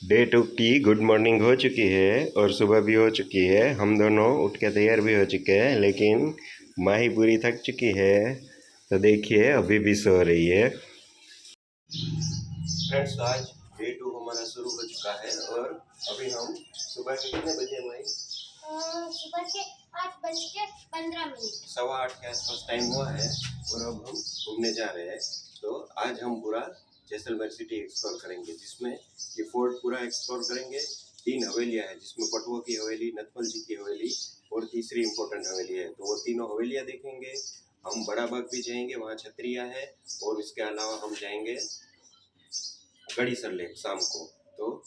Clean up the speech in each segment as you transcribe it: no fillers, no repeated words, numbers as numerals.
Day 2 की good morning हो चुकी है और सुबह भी हो चुकी है। हम दोनों उठ के तैयार भी हो चुके हैं, लेकिन माही पूरी थक चुकी है तो देखिए अभी भी सो रही है। फ्रेंड्स, आज डे 2 हमारा शुरू हो चुका है और अभी हम सुबह के कितने बजे माही? सुबह के 8:15 8:15 के आसपास टाइम हुआ है और अब हम घूमने जा रहे हैं। तो आज हम पूरा जैसलमेर सिटी एक्सप्लोर करेंगे, जिसमें ये फोर्ट पूरा एक्सप्लोर करेंगे। 3 हवेलियाँ हैं, जिसमें पटुआ की हवेली, नथमल जी की हवेली और तीसरी इम्पोर्टेंट हवेली है। तो वो तीनों हवेलियाँ देखेंगे। हम बड़ा बाग भी जाएंगे, वहाँ छतरियाँ है, और इसके अलावा हम जाएंगे गड़ीसर लेक शाम को। तो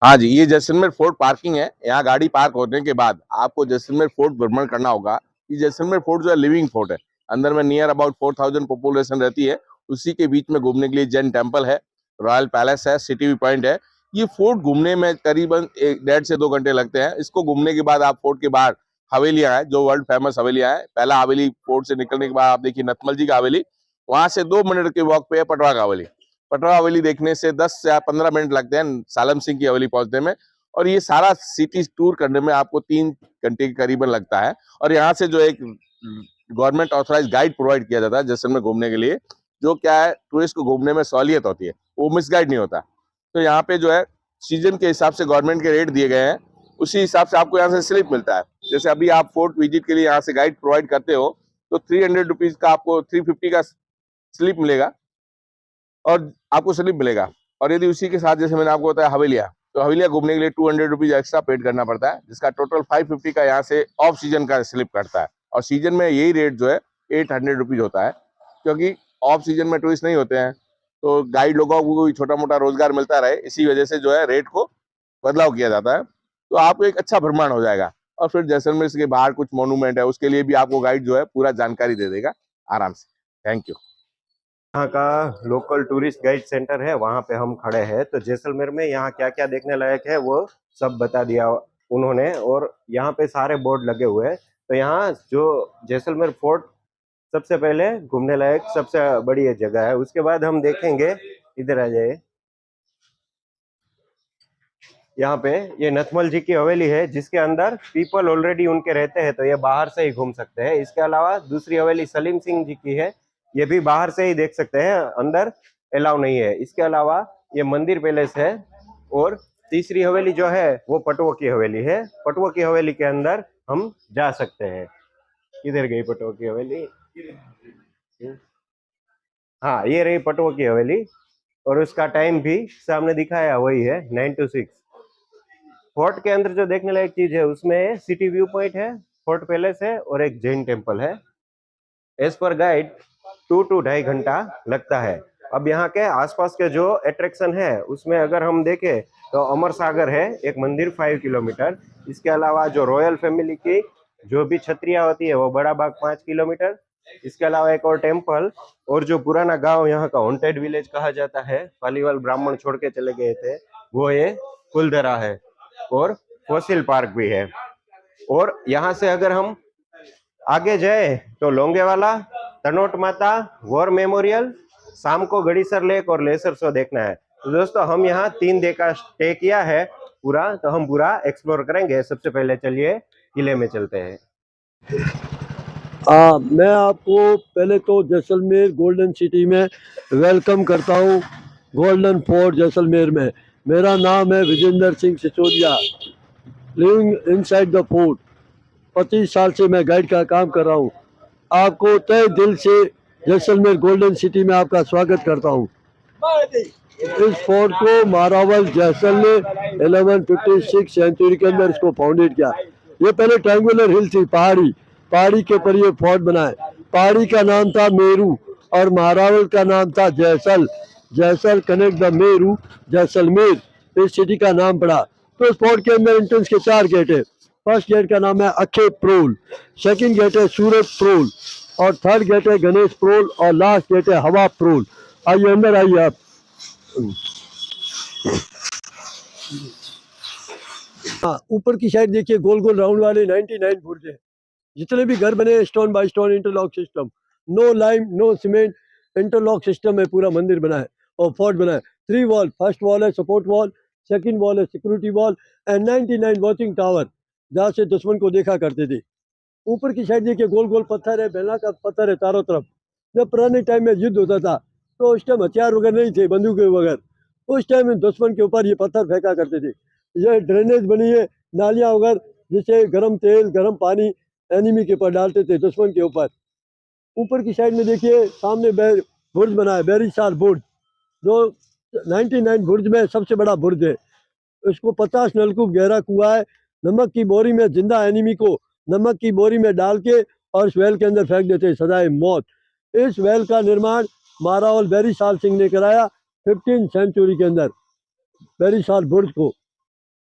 हाँ जी, ये जैसलमेर फोर्ट पार्किंग है। यहाँ गाड़ी पार्क होने के बाद आपको जैसलमेर फोर्ट भ्रमण करना होगा। ये जैसलमेर फोर्ट जो है लिविंग फोर्ट है। अंदर में नियर अबाउट 4000 पॉपुलेशन रहती है। उसी के बीच में घूमने के लिए जैन टेम्पल है, रॉयल पैलेस है, सिटी व्यू पॉइंट है। ये फोर्ट घूमने में करीबन 1.5 से 2 घंटे लगते हैं। इसको घूमने के बाद आप फोर्ट के बाहर हवेलियां हैं, जो वर्ल्ड फेमस हवेलियां हैं। पहला हवेली फोर्ट से निकलने के बाद आप देखिए नथमल जी का हवेली, वहां से 2 मिनट के वॉक पे है पटवा का हवेली। पटवा हवेली देखने से 10 से 15 मिनट लगते हैं सालम सिंह की हवेली पहुंचने में, और ये सारा सिटी टूर करने में आपको 3 घंटे के करीबन लगता है। और यहाँ से जो एक गवर्नमेंट ऑथराइज गाइड प्रोवाइड किया जाता है जैसलमेर घूमने के लिए, जो क्या है टूरिस्ट को घूमने में सहूलियत होती है, वो मिस गाइड नहीं होता। तो यहाँ पे जो है सीजन के हिसाब से गवर्नमेंट के रेट दिए गए हैं, उसी हिसाब से आपको यहाँ से स्लिप मिलता है। जैसे अभी आप फोर्ट विजिट के लिए यहाँ से गाइड प्रोवाइड करते हो तो 300 रुपीज का आपको 350 का स्लिप मिलेगा, और आपको स्लिप मिलेगा। और यदि उसी के साथ जैसे मैंने आपको बताया हवेलियाँ, तो हवेलियाँ घूमने के लिए 200 रुपीज एक्स्ट्रा पेड करना पड़ता है, जिसका टोटल 550 का यहाँ से ऑफ सीजन का स्लिप कटता है। और सीजन में यही रेट जो है 800 रुपीज होता है, क्योंकि ऑफ सीजन में टूरिस्ट नहीं होते हैं, तो गाइड लोगों को कोई छोटा मोटा रोजगार मिलता रहे, इसी वजह से जो है रेट को बदलाव किया जाता है। तो आपको एक अच्छा भ्रमण हो जाएगा। और फिर जैसलमेर के बाहर कुछ मोन्यूमेंट है, उसके लिए भी आपको गाइड जो है पूरा जानकारी दे देगा आराम से। Thank you. यहाँ का लोकल टूरिस्ट गाइड सेंटर है, वहाँ पे हम खड़े हैं। तो जैसलमेर में यहाँ क्या क्या देखने लायक है वो सब बता दिया उन्होंने, और यहाँ पे सारे बोर्ड लगे हुए हैं। तो यहाँ जो जैसलमेर फोर्ट सबसे पहले घूमने लायक सबसे बड़ी ये जगह है। उसके बाद हम देखेंगे, इधर आ जाइए, यहाँ पे ये नथमल जी की हवेली है, जिसके अंदर पीपल ऑलरेडी उनके रहते हैं, तो ये बाहर से ही घूम सकते हैं। इसके अलावा दूसरी हवेली सलीम सिंह जी की है, ये भी बाहर से ही देख सकते हैं, अंदर अलाउ नहीं है। इसके अलावा ये मंदिर पैलेस है, और तीसरी हवेली जो है वो पटुआ की हवेली है। पटुआ की हवेली के अंदर हम जा सकते हैं। किधर गई पटुआ की हवेली? हाँ, ये रही पटुआ की हवेली, और उसका टाइम भी सामने दिखाया वही है, 9 to 6। फोर्ट के अंदर जो देखने लायक चीज है उसमें सिटी व्यू पॉइंट है, फोर्ट पैलेस है, और एक जैन टेम्पल है। एज पर गाइड 2 to 2.5 घंटा लगता है। अब यहाँ के आसपास के जो अट्रैक्शन है उसमें अगर हम देखें तो अमर सागर है एक मंदिर 5 किलोमीटर। इसके अलावा जो रॉयल फैमिली की जो भी छतरियाँ होती है वो बड़ा बाग 5 किलोमीटर। इसके अलावा एक और टेम्पल, और जो पुराना गांव यहाँ का हॉन्टेड विलेज कहा जाता है, पालीवाल ब्राह्मण छोड़ के चले गए थे, वो ये कुलधरा है, और फॉसिल पार्क भी है। और यहाँ से अगर हम आगे जाए तो लोंगेवाला, तनोट माता, वॉर मेमोरियल, शाम को गड़ीसर लेक और लेसर शो देखना है। तो दोस्तों हम यहाँ 3 दिन का स्टे किया है पूरा, तो हम पूरा एक्सप्लोर करेंगे। सबसे पहले चलिए किले में चलते हैं। मैं आपको पहले तो जैसलमेर गोल्डन सिटी में वेलकम करता हूँ। गोल्डन फोर्ट जैसलमेर में मेरा नाम है Vijendra Singh Sisodia, living inside the fort. 25 साल से मैं गाइड का काम कर रहा हूँ। आपको तहे दिल से जैसलमेर गोल्डन सिटी में आपका स्वागत करता हूँ। इस फोर्ट को महारावल जैसल ने 1156 सेंचुरी के अंदर इसको फाउंडेड किया। ये पहले ट्रायंगुलर हिल थी, पहाड़ी के ऊपर ये फोर्ट बना है। पहाड़ी का नाम था मेरू और महारावल का नाम था जैसल। जैसल कनेक्ट द मेरू जैसलमेर इस सिटी का नाम पड़ा। तो इस फोर्ट के अंदर एंट्रेंस के 4 गेट है। फर्स्ट गेट का नाम है अक्षय प्रोल, सेकंड गेट है सूरज प्रोल, और थर्ड गेट है गणेश प्रोल, और लास्ट गेट है हवा प्रोल। आइए अंदर आइए आप। हाँ, ऊपर की साइड देखिए गोल गोल राउंड वाले 99 बुर्ज है। जितने भी घर बने stone by stone interlock system, no lime no cement, interlock system में पूरा मंदिर बना है और फोर्ट बना है। 3 वॉल, फर्स्ट वॉल है सपोर्ट वॉल, सेकंड वॉल है security wall, and 99 watching tower जहाँ से दुश्मन को देखा करते थे। ऊपर की साइड देखिए गोल गोल पत्थर है, बेला का पत्थर है चारों तरफ। जब पुराने टाइम में युद्ध होता था तो उस टाइम हथियार वगैरह नहीं थे, बंदूकें वगैरह, उस टाइम में दुश्मन के ऊपर ये पत्थर फेंका करते थे। ये ड्रेनेज बनी है, नालियाँ वगैरह, जिससे गर्म तेल गर्म पानी एनिमी के ऊपर डालते थे, दुश्मन के ऊपर। ऊपर की साइड में देखिए सामने बुर्ज बना है, बेरीसार बुर्ज, जो 99 बुर्ज में सबसे बड़ा बुर्ज है। इसको 50 नलकूप गहरा कुआं है। नमक की बोरी में जिंदा एनिमी को नमक की बोरी में डाल के और इस वेल के अंदर फेंक देते, सजाए मौत। इस वेल का निर्माण मारावल बेरीसाल सिंह ने कराया 15 सेंचुरी के अंदर, बेरीसाल बुर्ज को।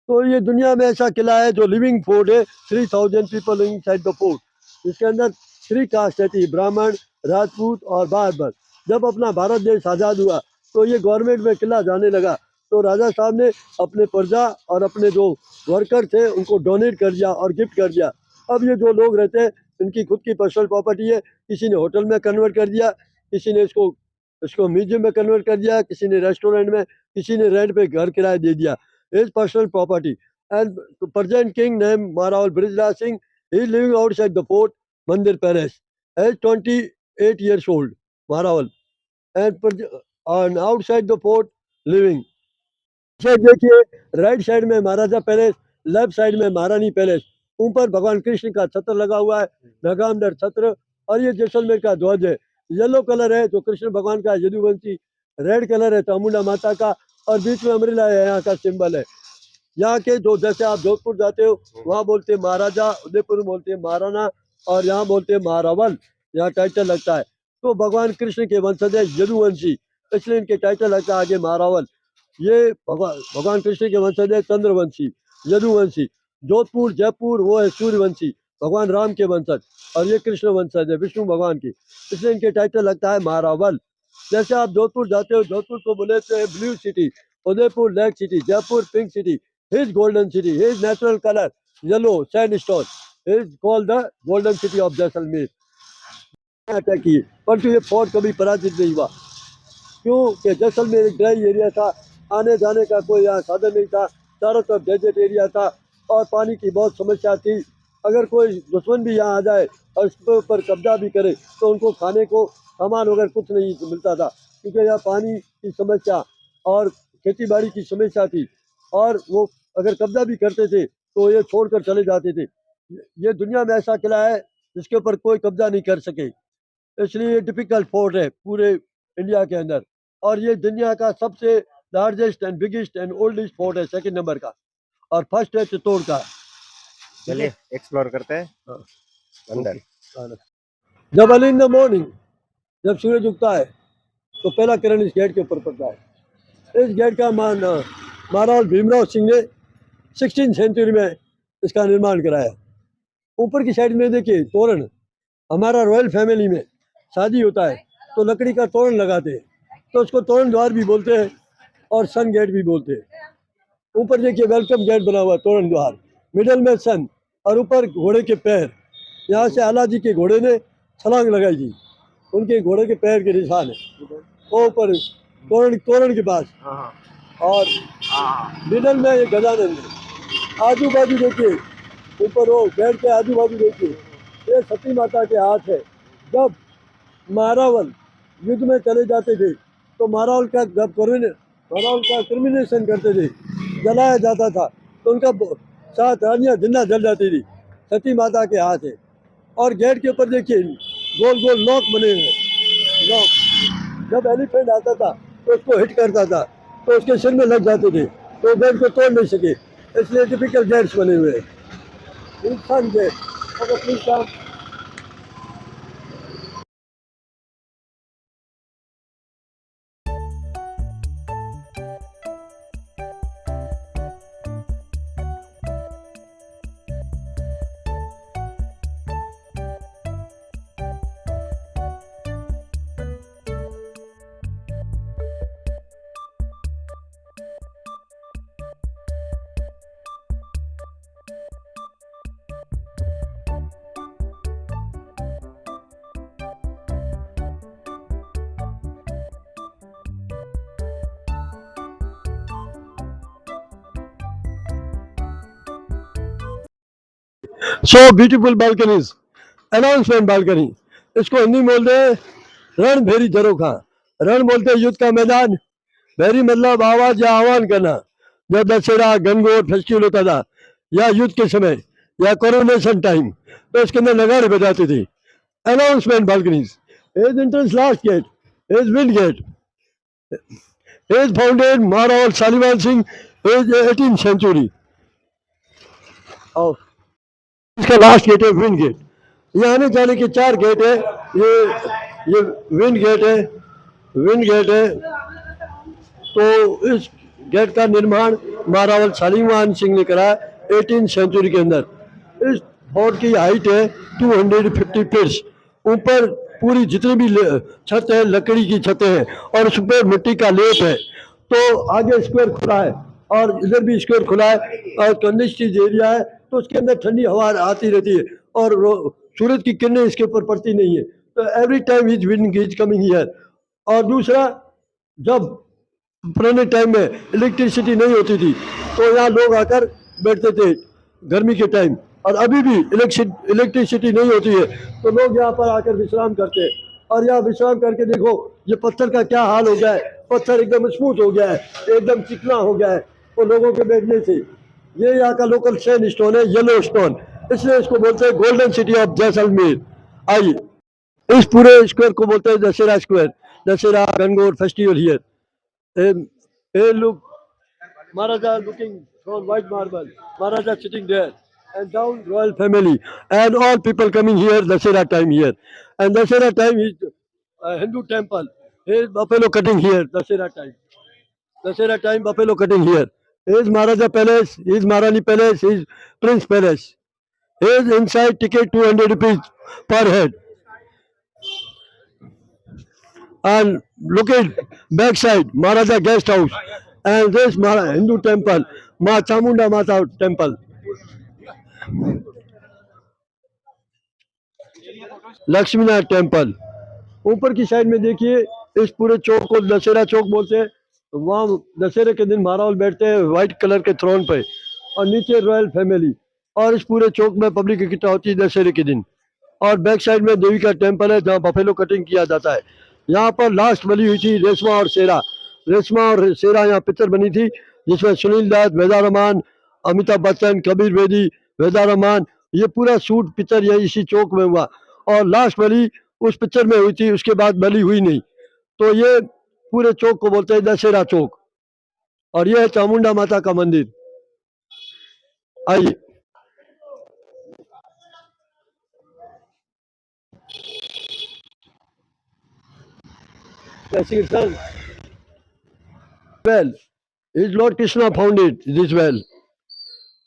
तो ये दुनिया में ऐसा किला है जो लिविंग फोर्ट है। 3000 पीपल इनसाइड द फोर्ट। इसके अंदर 3 कास्ट रहती है, ब्राह्मण, राजपूत और बाबर। जब अपना भारत देश आज़ाद हुआ तो ये गवर्नमेंट में किला जाने लगा, तो राजा साहब ने अपने प्रजा और अपने जो वर्कर थे उनको डोनेट कर दिया और गिफ्ट कर दिया। अब ये जो लोग रहते हैं इनकी खुद की पर्सनल प्रॉपर्टी है। किसी ने होटल में कन्वर्ट कर दिया, किसी ने इसको इसको म्यूजियम में कन्वर्ट कर दिया, किसी ने रेस्टोरेंट में, किसी ने रेंट पे घर किराए दे दिया। His personal property. And the present king named Marawal Brijlal Singh, he is living outside the fort, Mandir Palace. He is 28 years old, Marawal. And outside the fort, living. Side देखिए, right side में महाराजा palace, left side में महारानी palace. ऊपर भगवान कृष्ण का छत्र लगा हुआ है, नगामदर छत्र, और ये जैसलमेर का ध्वज है। येलो कलर है जो कृष्ण भगवान का यदुवंशी, रेड कलर है चामुंडा माता का, और बीच में अमृला है, यहाँ का सिंबल है। यहाँ के जो, जैसे आप जोधपुर जाते हो वहाँ बोलते हैं महाराजा, उदयपुर में बोलते हैं महाराणा, और यहाँ बोलते हैं महारावल, यहाँ टाइटल लगता है। तो भगवान कृष्ण के वंशज है यदुवंशी, इसलिए इनके टाइटल लगता है आगे महारावल। ये भगवान कृष्ण के वंशज है चंद्रवंशी, यदुवंशी। जोधपुर जयपुर वो है सूर्यवंशी, भगवान राम के वंशज, और ये कृष्ण वंशज है विष्णु भगवान की, इसलिए इनके टाइटल लगता है महारावल। जैसे आप जोधपुर जाते हो, जोधपुर को बोले तो blue city, Udaipur black city, Jaipur pink city, his golden city, his natural color yellow sandstone is called the golden city of Jaisalmer. Attack किए परंतु ये फोर्ट कभी पराजित नहीं हुआ, क्योंकि जैसलमेर एक ड्राई एरिया था, आने जाने का कोई यहाँ साधन नहीं था, चारों तरफ डेजर्ट एरिया था और पानी की बहुत समस्या थी। अगर कोई दुश्मन भी यहाँ आ जाए और इसके ऊपर कब्जा भी करे तो उनको खाने को सामान वगैरह कुछ नहीं मिलता था, क्योंकि यहाँ पानी की समस्या और खेती बाड़ी की समस्या थी, और वो अगर कब्जा भी करते थे तो ये छोड़कर चले जाते थे। ये दुनिया में ऐसा किला है जिसके ऊपर कोई कब्जा नहीं कर सके, इसलिए ये टिपिकल फोर्ट है पूरे इंडिया के अंदर। और ये दुनिया का सबसे largest and biggest and oldest fort है, सेकंड नंबर का, और फर्स्ट है चित्तौड़ का। चलिए एक्सप्लोर करते हैं हाँ। अंदर। जब अर्ली इन द मॉर्निंग, जब सूरज उगता है तो पहला किरण इस गेट के ऊपर पड़ता है। इस गेट का महाराज भीमराव सिंह ने 16 सेंचुरी में इसका निर्माण कराया। ऊपर की साइड में देखिए तोरण, हमारा रॉयल फैमिली में शादी होता है तो लकड़ी का तोरण लगाते हैं, तो उसको तोरण द्वार भी बोलते हैं और सन गेट भी बोलते हैं। ऊपर देखिए वेलकम गेट बना हुआ, तोरण द्वार, मिडल में सन, और ऊपर घोड़े के पैर। यहाँ से आला जी के घोड़े ने छलांग लगाई थी, उनके घोड़े के पैर के निशान है वो ऊपर तोरण के पास। और मिडल में ये गजानंद है। आजू बाजू देखिए, ऊपर वो गेट के आजू बाजू देखिए, ये सती माता के हाथ है। जब मारावल युद्ध में चले जाते थे तो मारावल का क्रिमिनेशन करते थे, जलाया जाता था, तो उनका 7 रानियाँ जिंदा जल जाती थी, सती माता के हाथ है। और गेट के ऊपर देखिए गोल गोल लॉक बने हुए, लॉक जब एलिफेंट आता था तो उसको हिट करता था तो उसके सिर में लग जाते थे, तो गेट को तोड़ नहीं सके, इसलिए टिपिकल गेट्स बने हुए हैं। इंसान गेट, अगर प्लीज काम So beautiful balconies, announcement balcony. इसको हिंदी में बोलते हैं रण भेरी झरोखा। रण बोलते हैं युद्ध का मैदान, भेरी मतलब आवाज या आह्वान करना। जब दशहरा गणगौर फेस्टिवल होता था या युद्ध के समय या कोरोनेशन टाइम, तो इसके अंदर नगाड़े बजाते थे। Announcement balconies. His entrance last gate, his wind gate. His founded Maharaja Salivan Singh, is 18th century. और इसका लास्ट गेट है विंड गेट। ये आने जाने के 4 गेट है। ये विंड गेट है, विंड गेट है। तो इस गेट का निर्माण महाराजा सलीमान सिंह ने करा 18th सेंचुरी के अंदर। इस फोर्ट की हाइट है 250 फीट। ऊपर पूरी जितनी भी छत है लकड़ी की छतें हैं और उस पर मिट्टी का लेप है। तो आगे स्क्वायर खुला है और इधर भी स्क्वायर खुला है और कंडिस्टेड एरिया है, तो उसके अंदर ठंडी हवा आती रहती है और सूरज की किरणें इसके ऊपर पड़ती नहीं है। तो every time is wind is coming here. और दूसरा, जब पुराने टाइम में इलेक्ट्रिसिटी नहीं होती थी तो यहाँ लोग आकर बैठते थे गर्मी के टाइम, और अभी भी इलेक्ट्रिसिटी नहीं होती है तो लोग यहाँ पर आकर विश्राम करते हैं। और यहाँ विश्राम करके देखो ये पत्थर का क्या हाल हो गया है। पत्थर एकदम स्मूथ हो गया है, एकदम चिकना हो गया है तो लोगों के बैठने से। ये यहाँ का लोकल सैंड स्टोन है, येलो स्टोन, इसलिए इसको बोलते हैं गोल्डन सिटी ऑफ जैसलमेर। आइए, इस पूरे स्क्वायर को बोलते हैं Dussehra square. Dussehra Gangaur festival here. Look, Maharaja looking from white marble, Maharaja sitting there, and down royal family, and all people coming here Dashera time here. And Dashera time is Hindu temple. Here is buffalo cutting here, Dashera time. Dashera time buffalo cutting here. Here is Maharaja palace, here is Maharani palace, here is Prince palace. Here is inside ticket 200 rupees per head. And look at backside Maharaja guest house, and this Hindu temple, Ma Chamunda Mata temple. Lakshminath temple. ऊपर की side में देखिए, इस पूरे चौक को दशहरा चौक बोलते हैं। वहाँ दशहरे के दिन महाराज बैठते हैं व्हाइट कलर के थ्रोन पे, और नीचे रॉयल फैमिली, और इस पूरे चौक में पब्लिक इकट्ठा होती है दशहरे के दिन। और बैक साइड में देवी का टेम्पल है जहाँ बफेलो कटिंग किया जाता है। यहाँ पर लास्ट बली हुई थी रेशमा और शेरा। रेशमा और शेरा यहाँ पिक्चर बनी थी जिसमें सुनील दत्त, वेदा रहमान, अमिताभ बच्चन, कबीर बेदी, वेदा रहमान, ये पूरा शूट पिक्चर यही इसी चौक में हुआ। और लास्ट बली उस पिक्चर में हुई थी, उसके बाद बली हुई नहीं। तो ये पूरे चौक को बोलते हैं दशहरा चौक। और ये है चामुंडा माता का मंदिर। आइए, well, is Lord Krishna founded this well.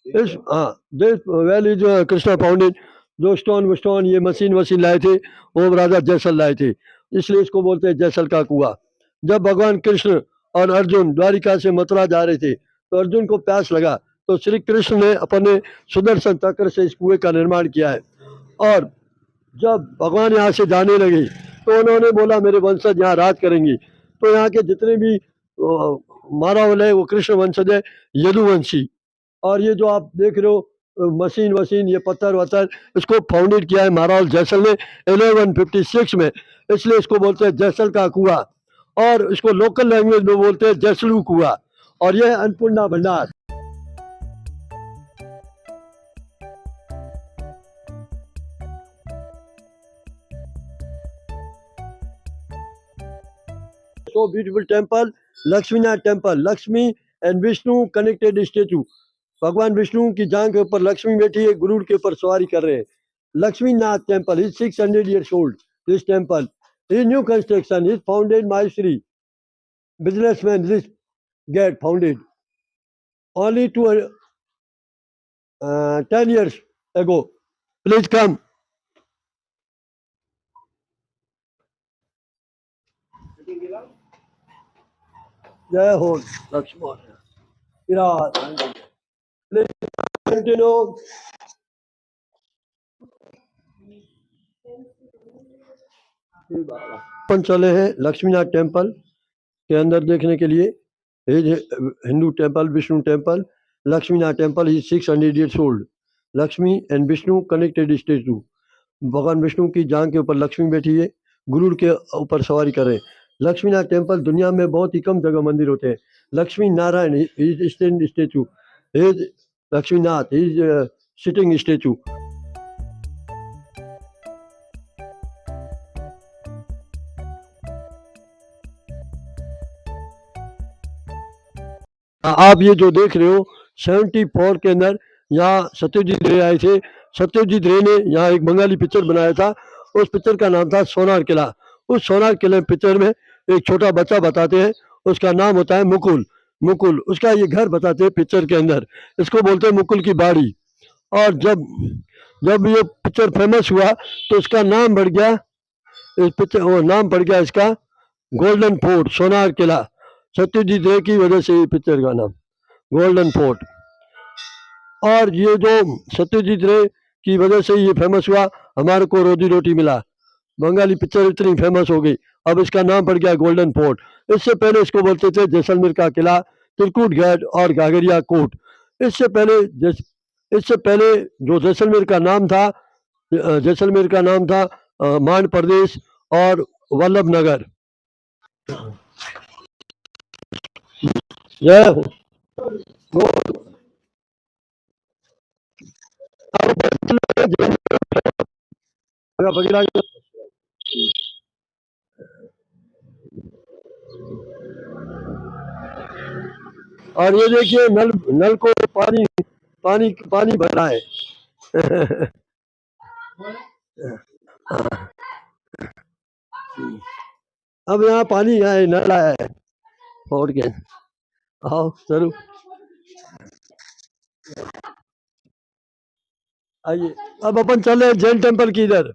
This well is Krishna founded. जो स्टोन ये मशीन लाए थे वो राजा जैसल लाए थे, इसलिए इसको बोलते हैं जैसल का कुआं। जब भगवान कृष्ण और अर्जुन द्वारिका से मथुरा जा रहे थे तो अर्जुन को प्यास लगा, तो श्री कृष्ण ने अपने सुदर्शन चक्र से इस कुएं का निर्माण किया है। और जब भगवान यहाँ से जाने लगे तो उन्होंने बोला मेरे वंशज यहाँ राज करेंगे। तो यहाँ के जितने भी मारा वाले वो कृष्ण वंशज है, यदुवंशी। और ये जो आप देख रहे हो मशीन ये पत्थर वत्थर, इसको फाउंडेड किया है महाराज जैसल ने 1156 में, इसलिए इसको बोलते हैं जैसल का कुआं। और इसको लोकल लैंग्वेज में बोलते हैं जैसलू कुआं। और यह अन्नपूर्णा भंडार। So beautiful temple, Lakshminath temple. Lakshmi and Vishnu connected statue. भगवान विष्णु की जांघ के ऊपर लक्ष्मी बैठी है, गरुड़ के ऊपर सवारी कर रहे हैं। Lakshminath temple is 600 years old. This temple is new construction. Is founded Maheshri businessman. This get founded only 10 years ago. Please come. Jai Ho Lakshman. Please continue. अपन चले हैं लक्ष्मीनाथ टेम्पल के अंदर देखने के लिए। Hindu temple, Vishnu temple, Lakshminath temple is 600 years old. Lakshmi and Vishnu connected statue. भगवान विष्णु की जांघ के ऊपर लक्ष्मी बैठी है, गुरुड़ के ऊपर सवारी कर रहे हैं। लक्ष्मीनाथ टेम्पल दुनिया में बहुत ही कम जगह मंदिर होते हैं। Lakshmi Narayan is stand statue, is Lakshminath is sitting statue. आप ये जो देख रहे हो 74 के अंदर यहाँ सत्यजीत रे आए थे। सत्यजीत रे ने यहाँ एक बंगाली पिक्चर बनाया था, उस पिक्चर का नाम था सोनार किला। उस सोनार किले पिक्चर में एक छोटा बच्चा बताते हैं, उसका नाम होता है मुकुल। मुकुल उसका ये घर बताते हैं पिक्चर के अंदर, इसको बोलते हैं मुकुल की बाड़ी। और जब जब ये पिक्चर फेमस हुआ तो इसका नाम बढ़ गया, इस पिक्चर वो नाम पड़ गया इसका गोल्डन फोर्ट, सोनार किला। सत्यजीत रे की वजह से ये पिक्चर का नाम गोल्डन फोर्ट। और ये जो सत्यजीत रे की वजह से ये फेमस हुआ, हमारे को रोजी रोटी मिला। बंगाली पिक्चर इतनी फेमस हो गई, अब इसका नाम पड़ गया गोल्डन फोर्ट। इससे पहले इसको बोलते थे जैसलमेर का किला, त्रिकुट गढ़ और घाघरिया कोट। इससे पहले जो जैसलमेर का नाम था, जैसलमेर का नाम था मांड प्रदेश और वल्लभ नगर। जय हो। और ये देखिए नल नल को पानी पानी पानी भरा है। अब यहाँ पानी है, नल आया है और क्या। आओ चलो आइए, अब अपन चले जैन टेम्पल की इधर।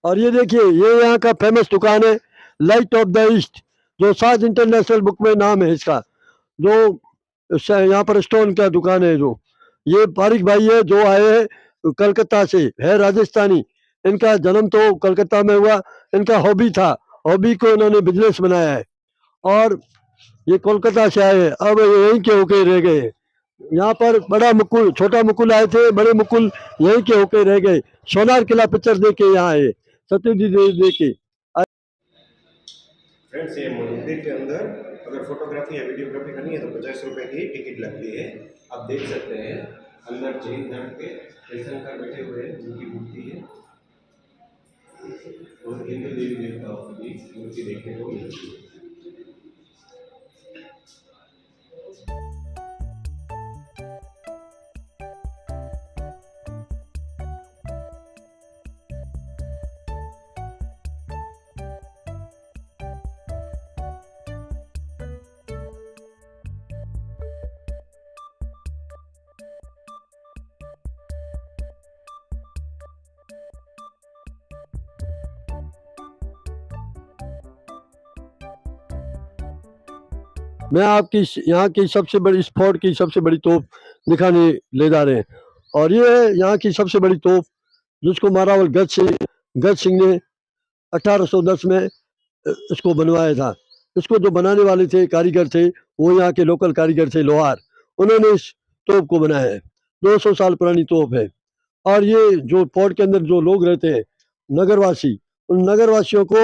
और ये देखिए ये यहाँ का फेमस दुकान है लाइट ऑफ द ईस्ट, जो साज इंटरनेशनल बुक में नाम है इसका। जो यहाँ पर स्टोन का दुकान है, जो ये पारिक भाई है जो आए हैं कलकत्ता से, है राजस्थानी। इनका जन्म तो कलकत्ता में हुआ, इनका हॉबी था, हॉबी को इन्होंने बिजनेस बनाया है। और ये कोलकाता से आए हैं, अब यहीं के होके रह गए। यहाँ पर बड़ा मुकुल छोटा मुकुल आए थे, बड़े मुकुल यहीं के होके रह गए। सोनार किला पिक्चर देख के यहाँ आए, सत्यजीत देख के। फ्रेंड्स ये मंदिर के अंदर अगर फोटोग्राफी या वीडियोग्राफी करनी है तो 50 रुपए की टिकट लगती है। आप देख सकते हैं अंदर जैन धर्म के तीर्थंकर बैठे हुए हैं, उनकी मूर्ति है और हिंदू देवी देवताओं की मूर्ति देखने को मिलती है। मैं आपकी यहाँ की सबसे बड़ी स्पोर्ट की सबसे बड़ी तोप दिखाने ले जा रहे हैं। और ये है यहाँ की सबसे बड़ी तोप, जिसको मारावल गज सिंह ने 1810 में इसको बनवाया था। इसको जो बनाने वाले थे कारीगर थे, वो यहाँ के लोकल कारीगर थे लोहार, उन्होंने इस तोप को बनाया है। 200 साल पुरानी तोप है। और ये जो फोर्ट के अंदर जो लोग रहते हैं नगरवासी, उन नगरवासियों को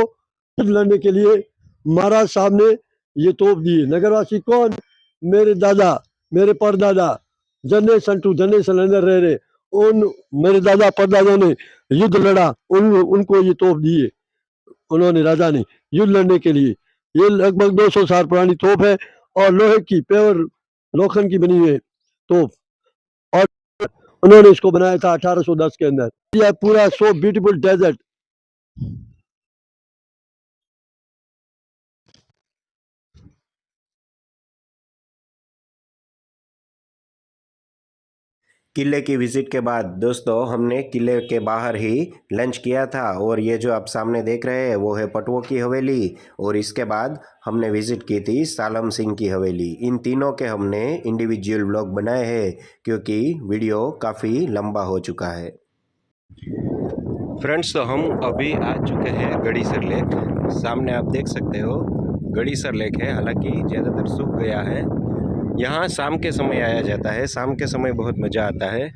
युद्ध लड़ने के लिए महाराज साहब ने ये तोप दी है। नगरवासी कौन? मेरे दादा, मेरे परदादा, जनरेशन टू जनरेशन अंदर रह रहे, उन मेरे दादा परदादा ने युद्ध लड़ा, उनको ये तोप दी है उन्होंने, राजा ने, युद्ध लड़ने के लिए। ये लगभग 200 साल पुरानी तोप है और लोहे की प्योर लोखंड की बनी हुई है तोप। और उन्होंने इसको बनाया था 1810 के अंदर। यह पूरा सो ब्यूटीफुल डेजर्ट। किले की विजिट के बाद दोस्तों हमने किले के बाहर ही लंच किया था और ये जो आप सामने देख रहे हैं वो है पटवों की हवेली। और इसके बाद हमने विजिट की थी सालम सिंह की हवेली। इन तीनों के हमने इंडिविजुअल व्लॉग बनाए हैं क्योंकि वीडियो काफ़ी लंबा हो चुका है। फ्रेंड्स, तो हम अभी आ चुके हैं गड़ीसर लेक। सामने आप देख सकते हो गड़ीसर लेक है, हालांकि ज़्यादातर सूख गया है। यहाँ शाम के समय आया जाता है, शाम के समय बहुत मज़ा आता है।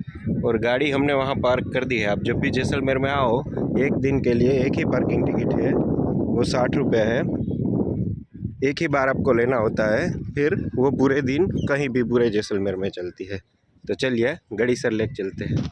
और गाड़ी हमने वहाँ पार्क कर दी है। आप जब भी जैसलमेर में आओ, एक दिन के लिए एक ही पार्किंग टिकट है, वो 60 रुपये है। एक ही बार आपको लेना होता है, फिर वो पूरे दिन कहीं भी पूरे जैसलमेर में चलती है। तो चलिए गड़ीसर लेक चलते हैं।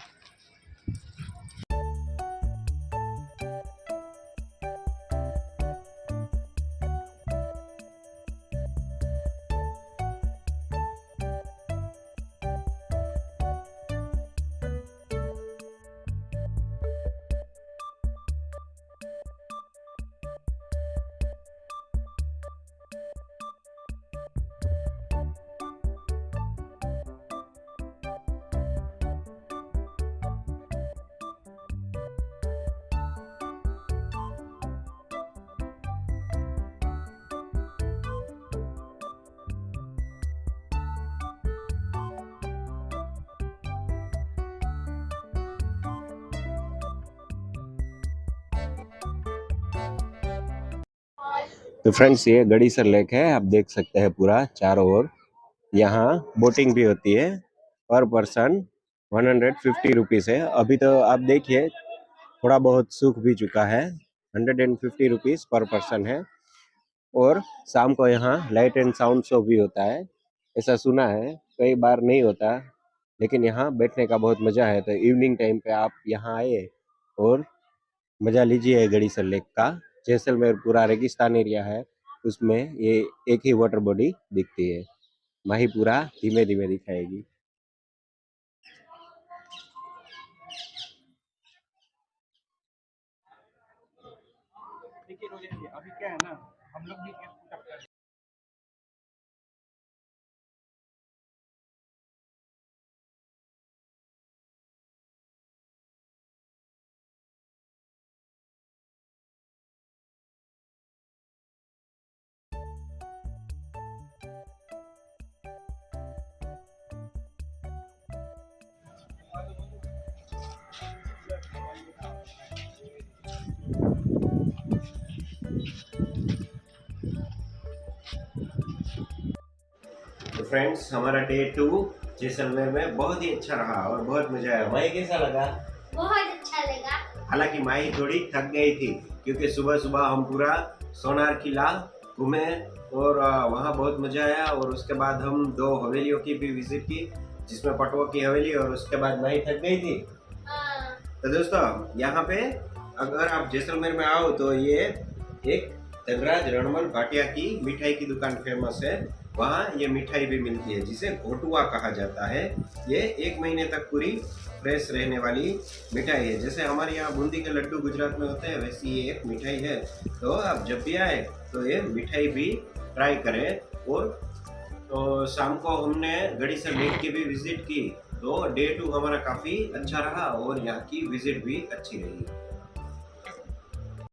तो फ्रेंड्स, ये गड़ीसर लेक है, आप देख सकते हैं पूरा चारों ओर। यहाँ बोटिंग भी होती है, पर पर्सन 150 रुपीज़ है। अभी तो आप देखिए थोड़ा बहुत सूख भी चुका है। 150 रुपीज़ पर पर्सन है। और शाम को यहाँ लाइट एंड साउंड शो भी होता है, ऐसा सुना है। कई बार नहीं होता, लेकिन यहाँ बैठने का बहुत मज़ा है। तो इवनिंग टाइम पे आप यहाँ आए और मज़ा लीजिए गड़ीसर लेक का। जैसलमेर पूरा रेगिस्तान एरिया है, उसमें ये एक ही वाटर बॉडी दिखती है। माही पूरा धीमे धीमे दिखाएगी। अभी क्या है ना, हम लोग भी तो फ्रेंड्स, हमारा डे 2 जैसलमेर में बहुत ही अच्छा रहा और बहुत मजा आया। माही कैसा लगा? बहुत अच्छा लगा। हालांकि माही थोड़ी थक गई थी, क्योंकि सुबह सुबह हम पूरा सोनार किला घूमे और वहाँ बहुत मजा आया। और उसके बाद हम 2 हवेलियों की भी विजिट की, जिसमें पटवा की हवेली, और उसके बाद माही थक गई थी। तो दोस्तों, यहाँ पे अगर आप जैसलमेर में आओ तो ये एक धनराज रणमल भाटिया की मिठाई की दुकान फेमस है। वहाँ ये मिठाई भी मिलती है, जिसे घोटुआ कहा जाता है। ये 1 महीने तक पूरी फ्रेश रहने वाली मिठाई है। जैसे हमारे यहाँ बूंदी के लड्डू गुजरात में होते हैं, वैसी ये एक मिठाई है। तो आप जब भी आए तो ये मिठाई भी ट्राई करें। और तो शाम को हमने गड़ीसर लेक की भी विजिट की। तो डे 2 हमारा काफ़ी अच्छा रहा और यहाँ की विजिट भी अच्छी रही।